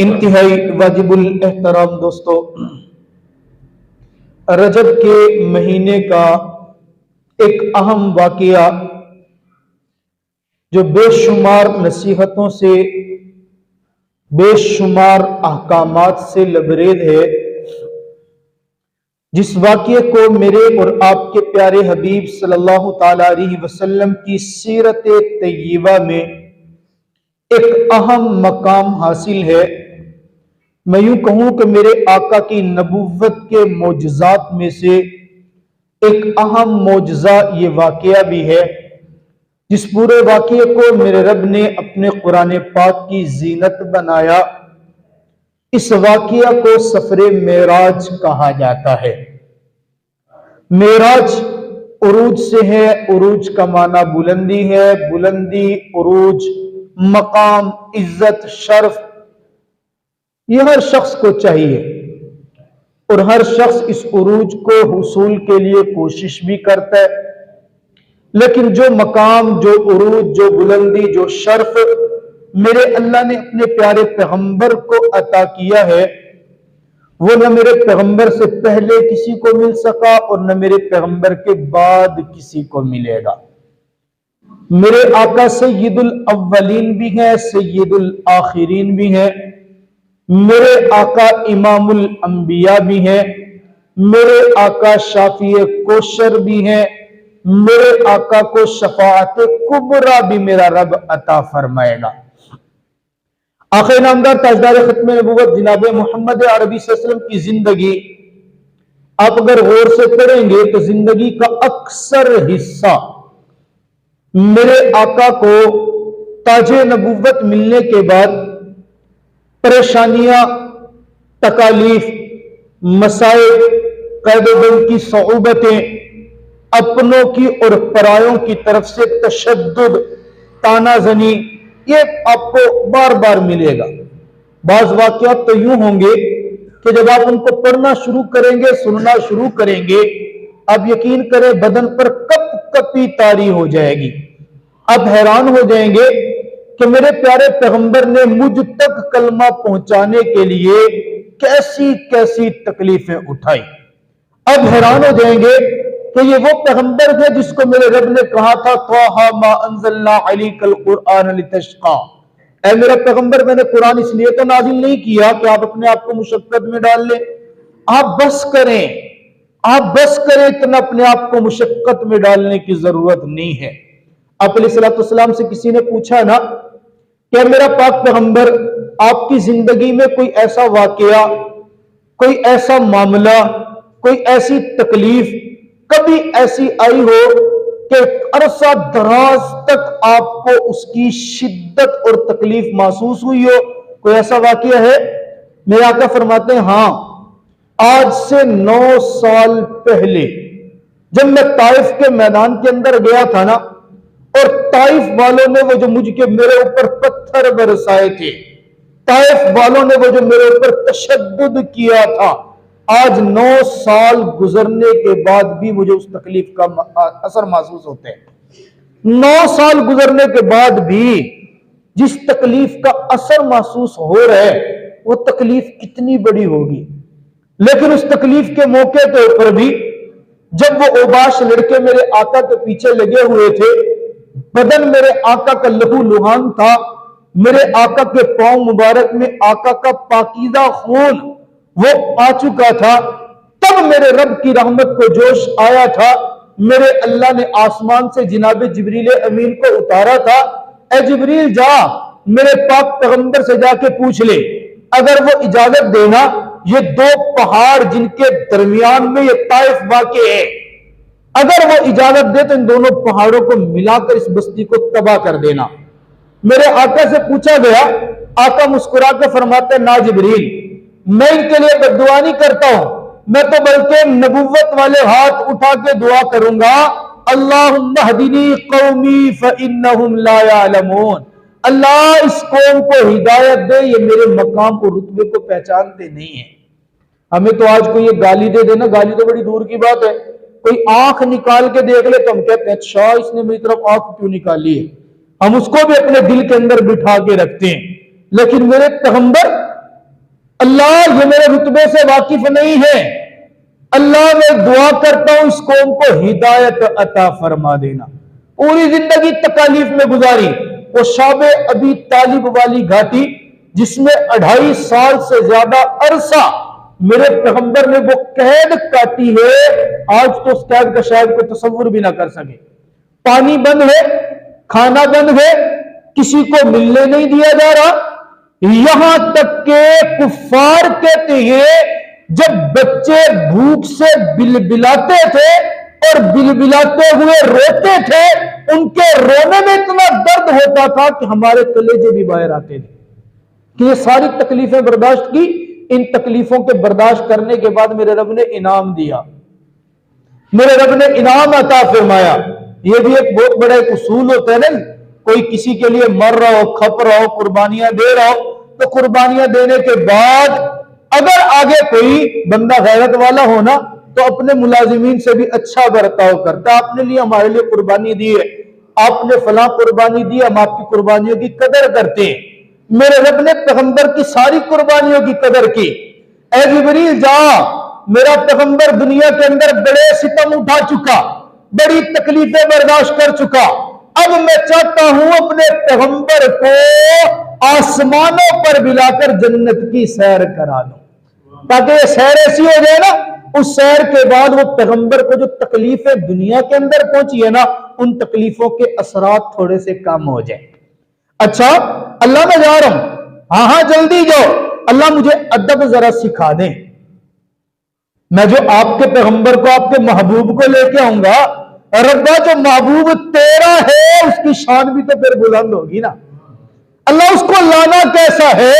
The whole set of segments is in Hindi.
इंतहाई वाजिबुल एहतराम दोस्तों, रजब के महीने का एक अहम वाकया जो बेशुमार नसीहतों से, बेशुमार अहकामात से लबरेज है, जिस वाकये को मेरे और आपके प्यारे हबीब सल्लल्लाहु ताला अलैहि वसल्लम की सीरत तय्यबा में एक अहम मकाम हासिल है। मैं यूं कहूं कि मेरे आका की नबुव्वत के मोजज़ात में से एक अहम मोजज़ा ये वाकया भी है, जिस पूरे वाकये को मेरे रब ने अपने कुरान पाक की जीनत बनाया। इस वाकया को सफरे मेराज कहा जाता है। मेराज उरूज से है, उरूज का माना बुलंदी है, बुलंदी, उरूज, मकाम, इज्जत, शर्फ, यह हर शख्स को चाहिए और हर शख्स इस उरूज को हुसूल के लिए कोशिश भी करता है। लेकिन जो मकाम, जो उरूज, जो बुलंदी, जो शर्फ मेरे अल्लाह ने अपने प्यारे पैगंबर को अता किया है, वो न मेरे पैगंबर से पहले किसी को मिल सका और न मेरे पैगंबर के बाद किसी को मिलेगा। मेरे आका सय्यदुल अव्वलीन भी है, सय्यदुल आखिरीन भी है। मेरे आका इमामुल अंबिया भी है, मेरे आका शाफिए कोशर भी है, मेरे आका को शफाअत कुबरा भी मेरा रब अता फरमाएगा। आखिर नामदार ताजदार खत्म नबूवत जनाब मोहम्मद अरबी सल्लल्लाहु अलैहि वसल्लम की जिंदगी आप अगर गौर से पढ़ेंगे तो जिंदगी का अक्सर हिस्सा मेरे आका को ताजे नबूवत मिलने के बाद परेशानियां, तकालीफ, मसाइल, कैद-ओ-बंद की सऊबतें, अपनों की और परायों की तरफ से तशद्दुद, तानाजनी, ये आपको बार बार मिलेगा। बाज वाक़यात तो यूं होंगे कि जब आप उनको पढ़ना शुरू करेंगे, सुनना शुरू करेंगे, आप यकीन करें बदन पर कप कपी तारी हो जाएगी। आप हैरान हो जाएंगे कि मेरे प्यारे पैगंबर ने मुझ तक कलमा पहुंचाने के लिए कैसी कैसी तकलीफें उठाई। अब हैरान हो जाएंगे कि ये वो पैगंबर है जिसको मेरे रब ने कहा था, त्वाहा मा अंज़लना अलैकल कुरआन लितश्क़ा। ऐ मेरा पैगंबर, मैंने कुरान इसलिए तो नाजिल नहीं किया कि आप अपने आप को मुशक्कत में डाल लें। आप बस करें, आप बस करें, इतना अपने आप को मुशक्कत में डालने की जरूरत नहीं है। आप अलैहिस्सलाम से किसी ने पूछा ना, क्या मेरा पाक पैगंबर, आपकी जिंदगी में कोई ऐसा वाकया, कोई ऐसा मामला, कोई ऐसी तकलीफ कभी ऐसी आई हो कि अरसा दराज तक आपको उसकी शिद्दत और तकलीफ महसूस हुई हो? कोई ऐसा वाकया है? मेरे आका फरमाते हैं, हाँ, आज से 9 साल पहले जब मैं ताइफ के मैदान के अंदर गया था ना, और ताइफ वालों ने वो जो मुझे मेरे ऊपर पत्थर बरसाए थे, ताइफ वालों ने वो जो मेरे ऊपर तशद्दुद किया था, आज 9 साल गुजरने के बाद भी मुझे उस तकलीफ का असर महसूस होता है। 9 साल गुजरने के बाद भी जिस तकलीफ का असर महसूस हो रहा है, वो तकलीफ कितनी बड़ी होगी। लेकिन उस तकलीफ के मौके के ऊपर भी जब वो ओबाश लड़के मेरे आका के पीछे लगे हुए थे, बदन मेरे आका का लहू लुहान था, मेरे आका के पांव मुबारक में आका का पाकीज़ा खून वो आ चुका था, तब मेरे रब की रहमत को जोश आया था। मेरे अल्लाह ने आसमान से जनाब जिब्रील अमीन को उतारा था, ए जिब्रील जा मेरे पाक पैगंबर से जाके पूछ ले, अगर वो इजाजत देना, ये 2 पहाड़ जिनके दरमियान में ये ताइफ वाक़ है, अगर वो इजाजत दे तो इन दोनों पहाड़ों को मिलाकर इस बस्ती को तबाह कर देना। मेरे आका से पूछा गया, आका मुस्कुरा कर फरमाते, ना जिब्रील, मैं इनके लिए बद्दुआ नहीं करता हूं, मैं तो बल्कि नबुव्वत वाले हाथ उठा के दुआ करूंगा, अल्लाहुम्मा हदीनी कौमी फइन्नहुम ला यअलमून। अल्लाह इस कौम को हिदायत दे, ये मेरे मकाम और रुतबे को पहचानते नहीं है। हमें तो आज कोई ये गाली दे देना, गाली तो बड़ी दूर की बात है, कोई आंख निकाल के देख ले तो हम कहते हैं, अच्छा इसने मेरी तरफ आंख क्यों निकाली है। हम उसको भी अपने दिल के अंदर बिठा के रखते हैं। लेकिन मेरे पैगंबर, अल्लाह ये मेरे रुतबे से वाकिफ नहीं है, अल्लाह मैं दुआ करता हूं इस कौम को हिदायत अता फरमा देना। पूरी जिंदगी तकालीफ में गुजारी, वो शाब अबी तालिब वाली घाटी जिसमें 2.5 साल से ज्यादा अरसा मेरे पैगंबर ने वो कैद काटी है, आज तो उस कैद का शायद कोई तसव्वुर भी ना कर सके। पानी बंद है, खाना बंद है, किसी को मिलने नहीं दिया जा रहा। यहां तक के कुफ्फार कहते हैं जब बच्चे भूख से बिलबिलाते थे और बिलबिलाते हुए रोते थे, उनके रोने में इतना दर्द होता था कि हमारे कलेजे भी बाहर आते थे। कि ये सारी तकलीफें बर्दाश्त की, इन तकलीफों के बर्दाश्त करने के बाद मेरे रब ने इनाम दिया, मेरे रब ने इनाम अता फरमाया। ये भी एक बहुत बड़ा एक उसूल होता है ना, कोई किसी के लिए मर रहा हो, खप रहा हो, कुर्बानियां दे रहा हो, तो कुर्बानियां देने के बाद अगर आगे कोई बंदा गैरत वाला हो ना, तो अपने मुलाजिमीन से भी अच्छा बर्ताव करता। आपने लिए हमारे लिए कुर्बानी दी है, आपने फला कुर्बानी दी, हम आपकी कुर्बानियों की कदर करते हैं। मेरे रब ने पैगंबर की सारी कुर्बानियों की कदर की। ऐ जिब्रील जा, मेरा पैगंबर दुनिया के अंदर बड़े सितम उठा चुका, बड़ी तकलीफें बर्दाश्त कर चुका, अब मैं चाहता हूं अपने पैगंबर को आसमानों पर मिलाकर जन्नत की सैर करा दूं, ताकि ये सैर ऐसी हो जाए ना, उस सैर के बाद वो पैगंबर को जो तकलीफें दुनिया के अंदर पहुंची है ना, उन तकलीफों के असरात थोड़े से कम हो जाए। अच्छा अल्लाह मैं जा रहा हूं, हाँ हाँ जल्दी जाओ, अल्लाह मुझे अदब जरा सिखा दें। मैं जो आपके पैगंबर को, आपके महबूब को लेके आऊंगा, रब्बा जो महबूब तेरा है उसकी शान भी तो फिर बुलंद होगी ना। अल्लाह उसको लाना कैसा है,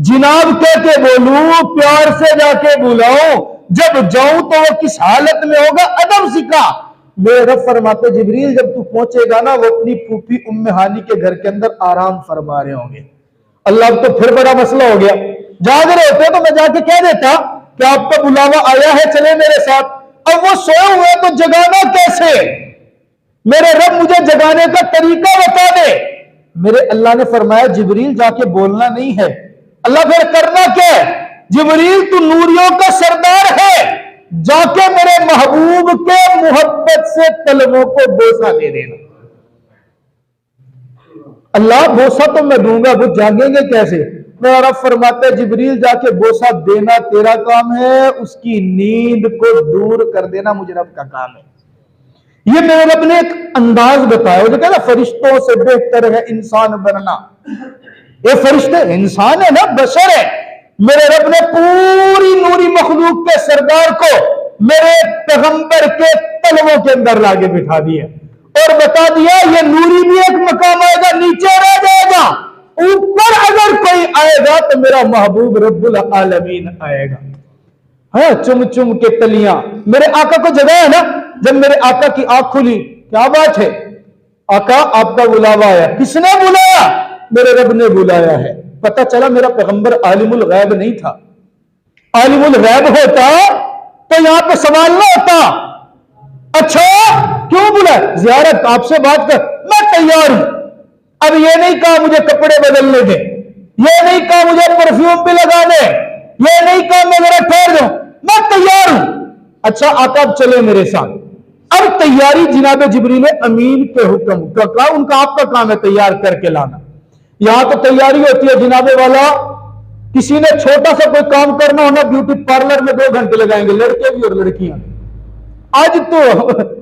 जिनाब कह के बोलूं, प्यार से जाके बुलाऊं, जब जाऊं तो वो किस हालत में होगा, अदब सिखा। मेरे रब फरमाते जिब्रील जब तू पहुंचेगा ना, वो अपनी फूफी उम्मे हानी के घर के अंदर आराम फरमा रहे होंगे। अल्लाह तो फिर बड़ा मसला हो गया, जाग रहे होते तो मैं जाके कह देता कि आपका बुलावा आया है, चले मेरे साथ। अब वो सोए हुए तो जगाना कैसे, मेरे रब मुझे जगाने का तरीका बता दे। मेरे अल्लाह ने फरमाया जिब्रील जाके बोलना नहीं है। अल्लाह फिर करना क्या है, जिब्रील तू नूरियों का सरदार है, जाके मेरे महबूब के मोहब्बत से तलबों को बोसा दे देना। अल्लाह बोसा तो मैं दूंगा, वो जागेंगे कैसे। मेरा रब फरमाते जिब्रील जाके बोसा देना तेरा काम है, उसकी नींद को दूर कर देना मुझे रब का काम है। ये मेरे रब ने एक अंदाज बताया, जो कहना फरिश्तों से बेहतर है इंसान बनना। ये फरिश्ते इंसान है ना, बशर है। मेरे रब ने पूरी नूरी मखलूक के सरदार को मेरे पैगंबर के तलवों के अंदर लाके बिठा दिया और बता दिया ये नूरी भी एक मकाम आएगा, नीचे रह जाएगा, ऊपर अगर कोई आएगा तो मेरा महबूब रब्बुल आलमीन आएगा। हाँ, चुम चुम के तलियां मेरे आका को जगह है ना। जब मेरे आका की आंख खुली, क्या बात है आका आपका बुलावा आया। किसने बुलाया, मेरे रब ने बुलाया है। पता चला मेरा पैगंबर आलिमुल गैब नहीं था। आलिमुल गैब होता तो यहां पे सवाल ना होता, अच्छा क्यों बुलाया, जियारत आपसे बात कर, मैं तैयार हूं। अब ये नहीं कहा मुझे कपड़े बदलने दे, ये नहीं कहा मुझे परफ्यूम भी लगा दे, ये नहीं कहा मैं जरा ठहर जाऊं, मैं तैयार हूं। अच्छा आका अब चले मेरे साथ। अब तैयारी जिनाब जिब्रील अमीन के हुक्म का, उनका आपका काम है तैयार करके लाना। यहां तो तैयारी होती है जिनाबे वाला, किसी ने छोटा सा कोई काम करना हो ना, ब्यूटी पार्लर में 2 घंटे लगाएंगे, लड़के भी और लड़कियां। आज तो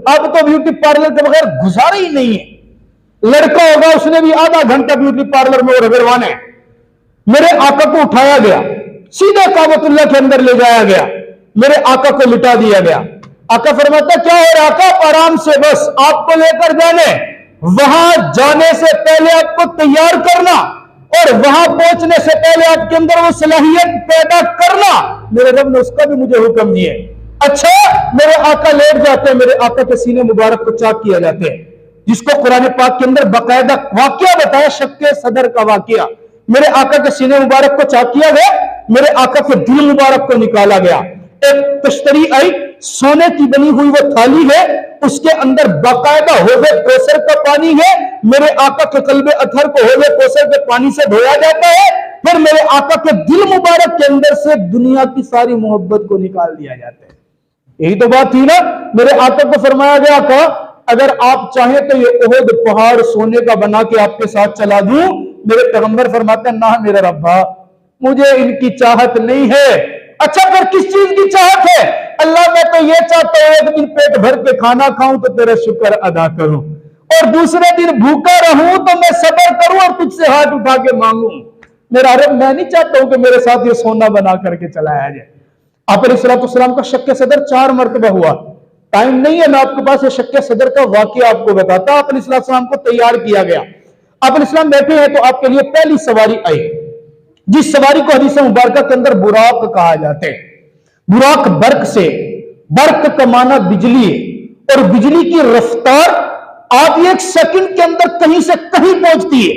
अब तो ब्यूटी पार्लर के बगैर गुजारा ही नहीं है। लड़का होगा उसने भी आधा घंटा ब्यूटी पार्लर में रगड़वाना है। मेरे आका को उठाया गया, सीधा काबतुल्लाह के अंदर ले जाया गया, मेरे आका को लिटा दिया गया। आका फरमाता क्या हो रहा आका, आराम से, बस आपको लेकर जाने, वहां जाने से पहले आपको तैयार करना और वहां पहुंचने से पहले आपके अंदर वो सलाहियत पैदा करना। मेरे रब ने उसका भी मुझे हुक्म दिए। अच्छा मेरे आका लेट जाते हैं, मेरे आका के सीने मुबारक को चाक किया जाते हैं, जिसको कुरान पाक के अंदर बाकायदा वाकया बताया, शक्के सदर का वाकया। मेरे आका के सीने मुबारक को चाक किया गया, मेरे आका के दिल मुबारक को निकाला गया। एक तश्तरी आई, सोने की बनी हुई वो थाली है, उसके अंदर बाकायदा होवे कौसर का पानी है। मेरे आका के कल्बे अथर को होवे कौसर के पानी से धोया जाता है, फिर मेरे आका के दिल मुबारक के अंदर से दुनिया की सारी मोहब्बत को निकाल दिया जाता है। यही तो बात थी ना। मेरे आका को फरमाया गया था, अगर आप चाहें तो ये उहद पहाड़ सोने का बना के आपके साथ चला दूं। मेरे पैगंबर फरमाते हैं, ना मेरे रब्बा, मुझे इनकी चाहत नहीं है। अच्छा, फिर किस चीज की चाहत है? अल्लाह, मैं तो ये चाहता हूं एक दिन पेट भर के खाना खाऊं तो तेरा शुक्र अदा करूं, और दूसरे दिन भूखा रहूं तो मैं सब्र करूं और तुझसे हाथ उठा के मांगू। मेरा रब, मैं नहीं चाहता हूं कि मेरे साथ ये सोना बना करके चलाया जाए। आप अलैहिस्सलाम का शक्के सदर 4 मरतबा हुआ। टाइम नहीं है, मैं आपके पास ये शक्के सदर का वाकया आपको बताता। आप अलैहिस्सलाम को तैयार किया गया, आप अलैहिस्सलाम बैठे हैं, तो आपके लिए पहली सवारी आई, जिस सवारी को हदीस मुबारक के अंदर बुराक कहा जाता है। बुराक बर्क से, बर्क का माना बिजली है, और बिजली की रफ्तार आप एक सेकंड के अंदर कहीं से कहीं पहुंचती है।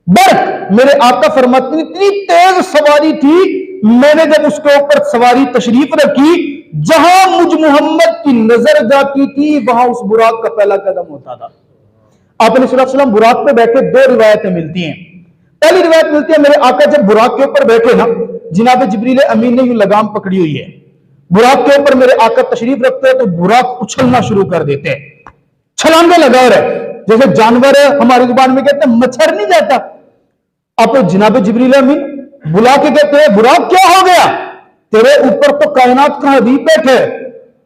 बर्क, मेरे आका फरमाते हैं, इतनी तेज सवारी थी, मैंने जब उसके ऊपर सवारी तशरीफ रखी, जहां मुझ मोहम्मद की नजर जाती थी वहां उस बुराक का पहला कदम होता था। आप अलैहिस्सलाम बुराक पे बैठे, 2 रिवायतें मिलती हैं। पहली रिवायत मिलती है, मेरे आका जब बुराक के ऊपर बैठे ना, जनाब जिब्रील अमीन ने यूं लगाम पकड़ी हुई है, बुराक के ऊपर मेरे आका तशरीफ रखते हैं तो बुराक उछलना शुरू कर देते हैं, छलांगे लगा रहे, जैसे जानवर है, हमारी जुबान में कहते हैं मच्छर नहीं जाता। आप जनाब जिब्रील अमीन बुला के कहते हैं, बुराक क्या हो गया? तेरे ऊपर तो कायनात का हबीब बैठे,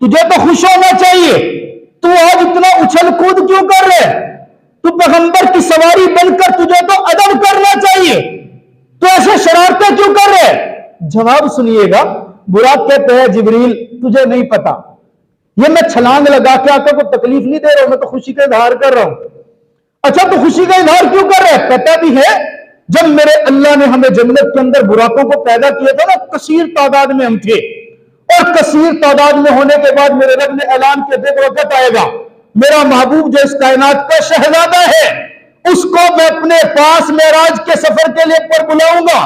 तुझे तो खुश होना चाहिए, तू आज इतना उछल कूद क्यों कर रहे? तू पैगंबर की सवारी बनकर तुझे तो अदब करना चाहिए, तो ऐसे शरारतें क्यों कर रहे? जवाब सुनिएगा, बुराक कहते हैं, जिब्रील तुझे नहीं पता, ये मैं छलांग लगा के आका को तकलीफ नहीं दे रहा हूं, मैं तो खुशी का इजहार कर रहा हूं। अच्छा, तो खुशी का इजहार क्यों कर रहे? पता भी है, जब मेरे अल्लाह ने हमें जन्नत के अंदर बुराकों को पैदा किया था ना, कसीर तादाद में हम थे, और कसीर तादाद में होने के बाद मेरे रब ने ऐलान किया, देखो वक्त आएगा, मेरा महबूब जो इस कायनात का शहजादा है, उसको मैं अपने पास मेराज के सफर के लिए पर बुलाऊंगा,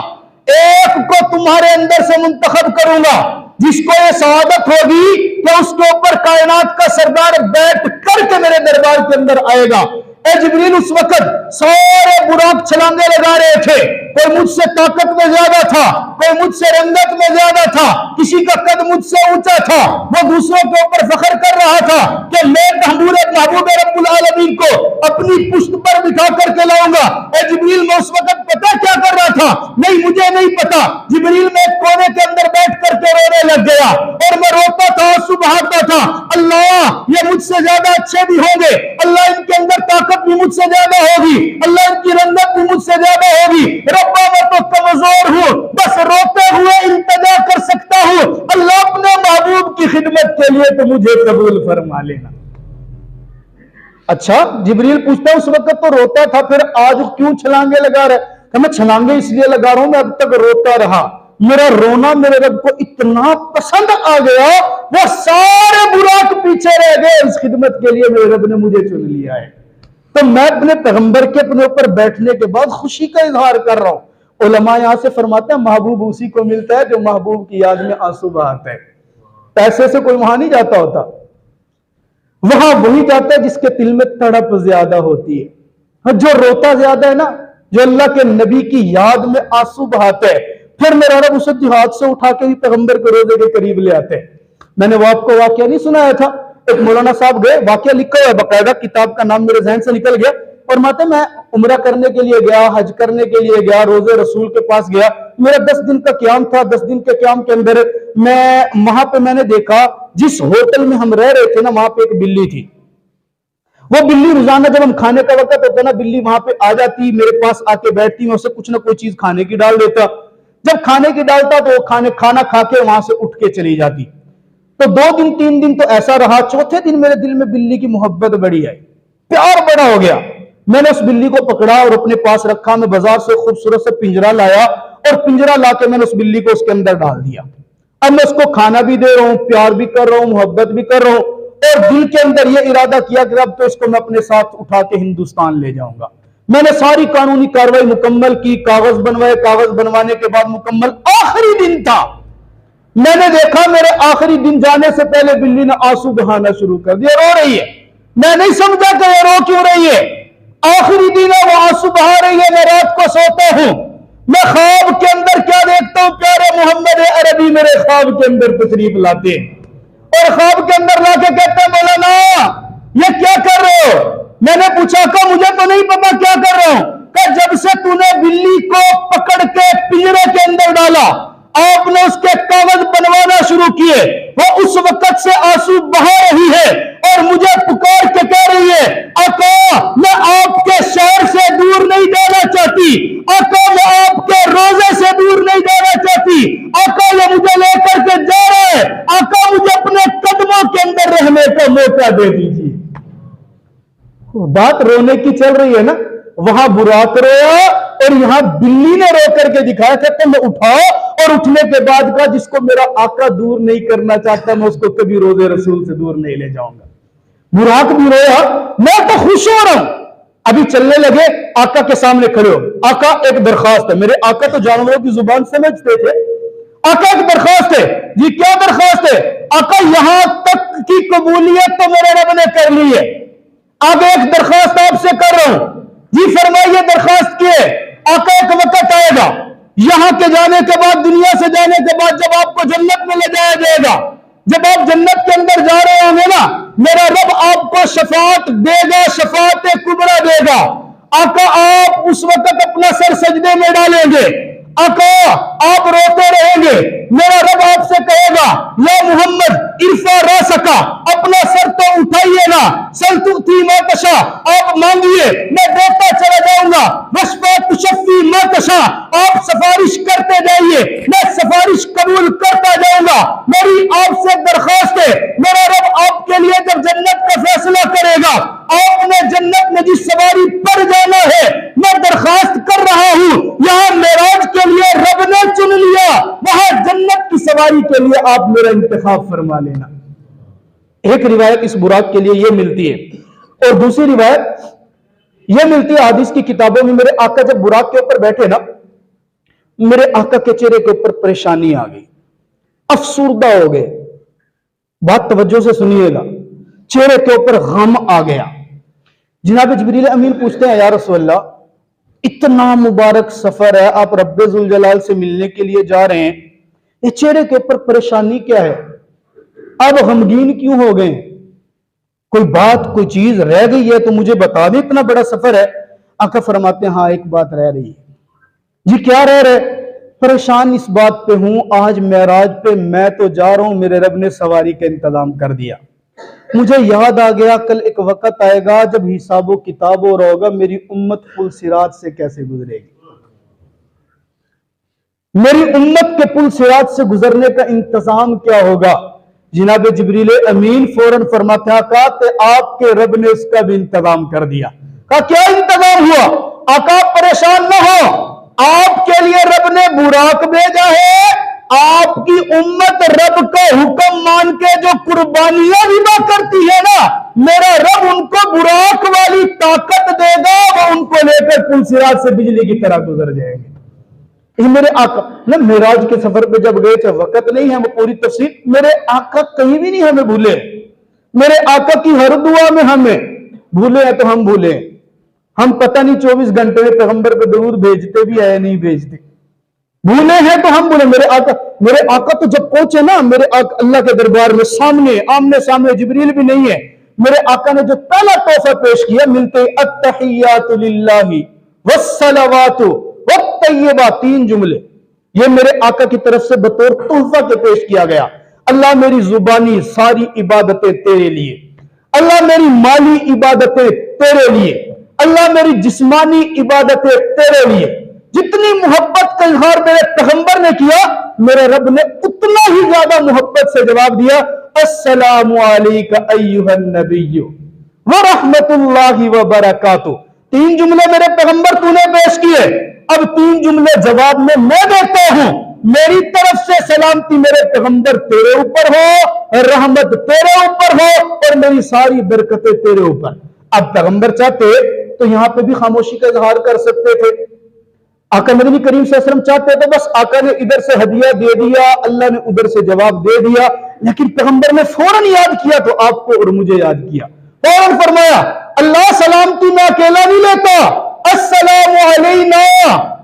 एक को तुम्हारे अंदर से मुंतखब करूंगा, जिसको ये सआदत होगी कि उसके ऊपर कायनात का सरदार बैठ करके मेरे दरबार के अंदर आएगा। ए जिब्रील, उस वक्त सारे बुराक छलांगे लगा रहे थे, कोई मुझसे ताकत में ज्यादा था, कोई मुझसे रंगत में ज्यादा था, किसी का कद मुझसे ऊंचा था, वो दूसरों के ऊपर फख्र कर रहा था कि मैं महबूब रब्बुल आलमीन को अपनी पुश्त पर बिठा करके लाऊंगा। ए जिब्रील, मैं उस वक्त पता क्या कर रहा था? नहीं, मुझे नहीं पता। जिब्रील, मैं एक कोने के अंदर बैठ करके रोने लग गया, और मैं रोता था, आंसू बहाता था, अल्लाह ये मुझसे ज्यादा अच्छे भी होंगे, अल्लाह इनके अंदर ताकत भी मुझसे ज्यादा होगी, अल्लाह इनकी रंगत भी मुझसे ज्यादा होगी, रब्बा मैं तो कमजोर हूं, बस रोते हुए इंतजार कर सकता हूं, अल्लाह अपने महबूब की खिदमत के लिए तो मुझे कबूल फरमा लेना। अच्छा, जिब्रील पूछता उस वक्त तो रोता था, फिर आज क्यों छलांगे लगा रहा है? मैं छलांगे इसलिए लगा रहा हूं, मैं अब तक रोता रहा, मेरा रोना मेरे रब को इतना पसंद आ गया, वो सारे बुराक पीछे रह गए, इस खिदमत के लिए मेरे रब ने मुझे चुन लिया है। तो मैं अपने पैगंबर के अपने ऊपर बैठने के बाद खुशी का इजहार कर रहा हूं। उलमा यहां से फरमाते हैं, महबूब उसी को मिलता है जो महबूब की याद में आंसू बहाता है। पैसे से कोई वहां नहीं जाता होता, वहां वही जाता है जिसके दिल में तड़प ज्यादा होती है, जो रोता ज्यादा है ना, जो अल्लाह के नबी की याद में आंसू बहाता है, फिर मेरा रब उसे हाथ से उठा के ही पैगंबर के रोजे के करीब ले आते हैं। मैंने वो आपको वाकया नहीं सुनाया था, एक मौलाना साहब गए, वाकया लिखा हुआ है बाकायदा, किताब का नाम मेरे जहन से निकल गया, और माते मैं उम्रा करने के लिए गया, हज करने के लिए गया, रोजे रसूल के पास गया, मेरा 10 दिन का क्याम था। 10 दिन के क्याम के अंदर मैं वहां पे मैंने देखा, जिस होटल में हम रह रहे थे ना, वहां पे एक बिल्ली थी। वो बिल्ली रोजाना जब हम खाने का वक्त होता ना, बिल्ली वहां पे आ जाती, मेरे पास आके बैठती, मैं उसे कुछ ना कोई चीज खाने की डाल देता। जब खाने की डालता तो वो खाना खा के वहां से उठ के चली जाती। तो 2 दिन 3 दिन तो ऐसा रहा। चौथे दिन मेरे दिल में बिल्ली की मोहब्बत बढ़ी आई, प्यार बड़ा हो गया। मैंने उस बिल्ली को पकड़ा और अपने पास रखा। मैं बाजार से खूबसूरत से पिंजरा लाया, और पिंजरा लाके मैंने उस बिल्ली को उसके अंदर डाल दिया। अब मैं उसको खाना भी दे रहा हूं, प्यार भी कर रहा हूं, मोहब्बत भी कर रहा हूं, और दिल के अंदर यह इरादा किया कि अब तो इसको मैं अपने साथ उठा के हिंदुस्तान ले जाऊंगा। मैंने सारी कानूनी कार्रवाई मुकम्मल की, कागज बनवाए, कागज बनवाने के बाद मुकम्मल आखिरी दिन था, मैंने देखा मेरे आखिरी दिन जाने से पहले बिल्ली ने आंसू बहाना शुरू कर दिया, रो रही है। मैं नहीं समझा कि ये रो क्यों रही है। आखिरी दिन है, वो आंसू बहा रही है। मैं रात को सोता हूं, मैं ख्वाब के अंदर क्या देखता हूं, प्यारे मोहम्मद अरबी मेरे ख्वाब के अंदर तशरीफ लाते हैं और ख्वाब के अंदर लाके कहते हैं मौलाना ये क्या कर रहे हो। मैंने पूछा का मुझे तो नहीं पता क्या कर रहा हूं। कि जब से तूने बिल्ली को पकड़ के पिंजरे के अंदर डाला, आपने उसके कागज बनवाना शुरू किए, वो उस वक्त से आंसू बहा रही है और मुझे पुकार के कह रही है आका मैं आपके शहर से दूर नहीं जाना चाहती, आका मैं आपके रोजे से दूर नहीं जाना चाहती, आका ये मुझे लेकर के जा रहा है, आका मुझे अपने कदमों के अंदर रहने का मौका दे दीजिए। बात रोने की चल रही है ना, वहां बुराक रोया और यहां बिल्ली ने रो करके दिखाया कि तुम उठाओ, और उठने के बाद का जिसको मेरा आका दूर नहीं करना चाहता मैं उसको कभी रोजे रसूल से दूर नहीं ले जाऊंगा। बुराक भी रोया, मैं तो खुश हो रहा हूं। अभी चलने लगे, आका के सामने खड़े हो। आका एक दरखास्त है। मेरे आका तो जानवरों की जुबान समझते थे। आका एक दरखास्त है। जी क्या दरखास्त है? आका यहां तक की कबूलियत तो मेरे रब ने कर ली है, आगे एक दरखास्त आपसे कर रहा हूं। जी फरमाइए दरखास्त की है। आका एक वक्त आएगा, यहां के जाने के बाद, दुनिया से जाने के बाद जब आपको जन्नत में ले जाया जाएगा, जब आप जन्नत के अंदर जा रहे होंगे ना, मेरा रब आपको शफाअत देगा, शफाअत कुबरा देगा। आका आप उस वक्त अपना सर सजदे में डालेंगे, आका आप रोते रहेंगे। मेरा रब आपसे कहेगा या मोहम्मद इरफा रासका, अपना सर तो उठाइए ना, सल तुती मातशा, आप मांगिए मैं देता चला जाऊंगा। वशफा तुशफी मातशा, आप सिफारिश करते जाइए, मैं सिफारिश कबूल करता जाऊंगा। मेरी आपसे दरखास्त है, मेरा रब आपके लिए जब जन्नत का फैसला करेगा, आपने जन्नत में जिस सवारी पर जाना है, मैं दरखास्त कर रहा हूं, यहां मेराज के लिए रब ने चुन लिया, वहां जन्नत की सवारी के लिए आप मेरा इंतखाब फरमा लेना। एक रिवायत इस बुराक के लिए यह मिलती है और दूसरी रिवायत यह मिलती है हदीस की किताबों में। मेरे आका जब बुराक के ऊपर बैठे ना, मेरे आका के चेहरे के ऊपर परेशानी आ गई, अफसुर्दा हो गए। बात तवज्जो से सुनिएगा, चेहरे के ऊपर गम आ गया। जनाब जिब्रील अमीन पूछते हैं या रसूल अल्लाह, इतना मुबारक सफर है, आप रब्बे जुल जलाल से मिलने के लिए जा रहे हैं, ये चेहरे के ऊपर परेशानी क्या है, अब गमगीन क्यों हो गए, कोई बात कोई चीज रह गई है तो मुझे बता दे, इतना बड़ा सफर है। आका फरमाते हैं हाँ एक बात रह रही है। जी क्या रह रहे? परेशान इस बात पे हूं, आज मेराज पे मैं तो जा रहा हूं, मेरे रब ने सवारी का इंतजाम कर दिया। मुझे याद आ गया कल एक वक्त आएगा जब हिसाबो किताब हो रहा होगा, मेरी उम्मत पुल सिरात से कैसे गुजरेगी, मेरी उम्मत के पुल सिरात से गुजरने का इंतजाम क्या होगा। जनाब जिब्रील अमीन फौरन फरमाते हैं आका आपके रब ने इसका भी इंतजाम कर दिया। कहा क्या इंतजाम हुआ? आका परेशान न हो, आपके लिए रब ने बुराक भेजा है, आपकी उम्मत रब का हुक्म मान के जो कुर्बानियां विदा करती है ना, मेरा रब उनको बुराक वाली ताकत देगा, वो उनको लेकर पुलसिरात से बिजली की तरह गुजर जाएंगे। मेरे आका ना मेराज के सफर पे जब गए थे, वक्त नहीं है वो पूरी तफसील, मेरे आका कहीं भी नहीं हमें भूले, मेरे आका की हर दुआ में हमें भूले हैं तो हम भूले, हम पता नहीं 24 घंटे में पैगंबर पे दरूद भेजते भी है नहीं भेजते, भूले हैं तो हम भूले। मेरे आका तो जब पहुंचे ना, मेरे आका अल्लाह के दरबार में सामने आमने सामने जिब्रील भी नहीं है, मेरे आका ने जो पहला तोहफा पेश किया, मिलते अत्तहियातु लिल्लाहि वस्सलावातु वत्तय्यिबा, 3 जुमले ये मेरे आका की तरफ से बतौर तोहफा के पेश किया गया। अल्लाह मेरी जुबानी सारी इबादतें तेरे लिए, अल्लाह मेरी माली इबादतें तेरे लिए, अल्लाह मेरी जिस्मानी इबादतें तेरे लिए। जितनी मोहब्बत का इजहार मेरे पैगंबर ने किया, मेरे रब ने उतना ही ज्यादा मोहब्बत से जवाब दिया, अस्सलामु अलैका अय्युहन नबिय्यु व रहमतुल्लाहि व बरकातुहू। 3 जुमले मेरे पैगंबर तूने पेश किए, अब 3 जुमले जवाब में मैं देता हूं। मेरी तरफ से सलामती मेरे पैगंबर तेरे ऊपर हो, रहमत तेरे ऊपर हो और मेरी सारी बरकतें तेरे ऊपर। अब पैगंबर चाहते तो यहां पे भी खामोशी का इजहार कर सकते थे, आका मदनी करीम सल्लल्लाहु अलैहि वसल्लम चाहते तो बस आका ने इधर से हदिया दे दिया, अल्लाह ने उधर से जवाब दे दिया, लेकिन पैगंबर ने फौरन याद किया तो आपको और मुझे याद किया। फौरन फरमाया अल्लाह सलामती में अकेला नहीं लेता, अस्सलामु अलैना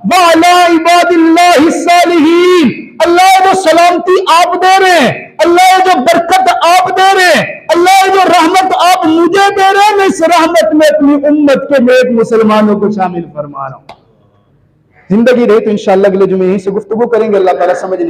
व अला इबादिल्लाहि सालिहीन। अल्लाह जो सलामती आप दे रहे हैं, अल्लाह जो बरकत आप दे रहे हैं, अल्लाह जो रहमत आप मुझे दे रहे हैं, मैं इस रहमत में अपनी उम्मत के नेक मुसलमानों को शामिल फरमा रहा हूं। जिंदगी रही तो इंशाअल्लाह अगले जुमे यहीं से गुफ्तगू करेंगे। अल्लाह ताला समझ